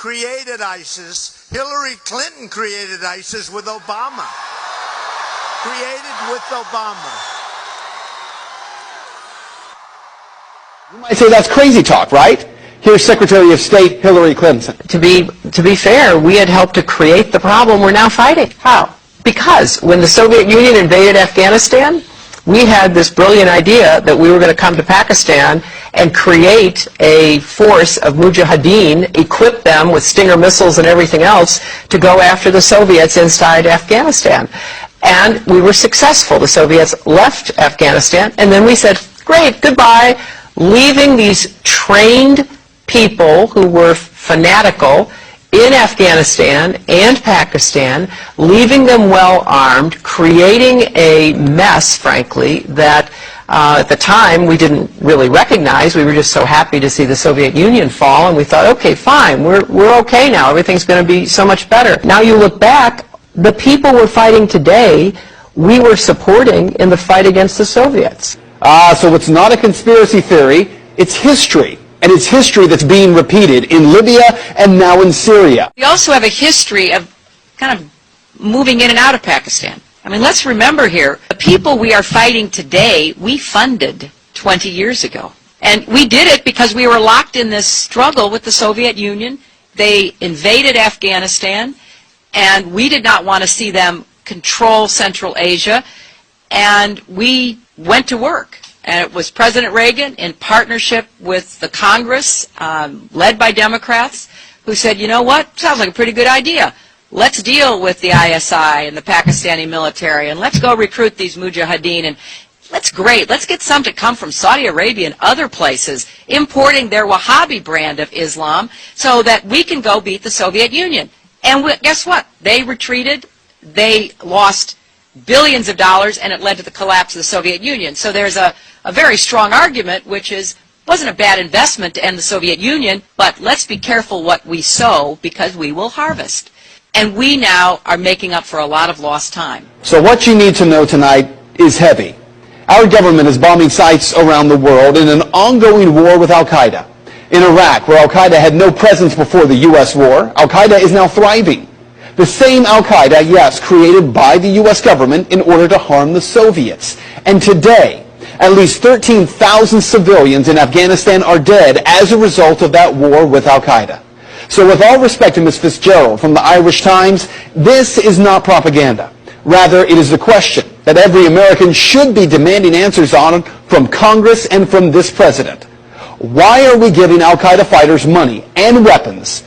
created ISIS. Hillary Clinton created ISIS with Obama. Created with Obama. You might say that's crazy talk, right? Here's Secretary of State Hillary Clinton. To be fair, we had helped to create the problem we're now fighting. How? Because when the Soviet Union invaded Afghanistan, we had this brilliant idea that we were going to come to Pakistan and create a force of mujahideen, equip them with Stinger missiles and everything else to go after the Soviets inside Afghanistan. And we were successful. The Soviets left Afghanistan, and then we said, great, goodbye, leaving these trained people who were fanatical in Afghanistan and Pakistan, leaving them well armed, creating a mess, frankly, that at the time we didn't really recognize. We were just so happy to see the Soviet Union fall, and we thought, okay, fine, we're okay now. Everything's going to be so much better. Now you look back, the people we're fighting today, we were supporting in the fight against the Soviets. So it's not a conspiracy theory, it's history. And it's history that's being repeated in Libya and now in Syria. We also have a history of kind of moving in and out of Pakistan. I mean, let's remember here, the people we are fighting today, we funded 20 years ago. And we did it because we were locked in this struggle with the Soviet Union. They invaded Afghanistan, and we did not want to see them control Central Asia, and we went to work. And it was President Reagan in partnership with the Congress, led by Democrats, who said, you know what, sounds like a pretty good idea. Let's deal with the ISI and the Pakistani military, and let's go recruit these mujahideen. And that's great. Let's get some to come from Saudi Arabia and other places, importing their Wahhabi brand of Islam so that we can go beat the Soviet Union. And guess what? They retreated. They lost billions of dollars, and it led to the collapse of the Soviet Union. So there's a very strong argument, which is, wasn't a bad investment to end the Soviet Union, but let's be careful what we sow because we will harvest. And we now are making up for a lot of lost time. So what you need to know tonight is heavy. Our government is bombing sites around the world in an ongoing war with Al-Qaeda. In Iraq, where Al-Qaeda had no presence before the U.S. war, Al-Qaeda is now thriving. The same Al-Qaeda, yes, created by the U.S. government in order to harm the Soviets. And today, at least 13,000 civilians in Afghanistan are dead as a result of that war with Al-Qaeda. So with all respect to Ms. Fitzgerald from the Irish Times, this is not propaganda. Rather, it is the question that every American should be demanding answers on from Congress and from this president. Why are we giving Al-Qaeda fighters money and weapons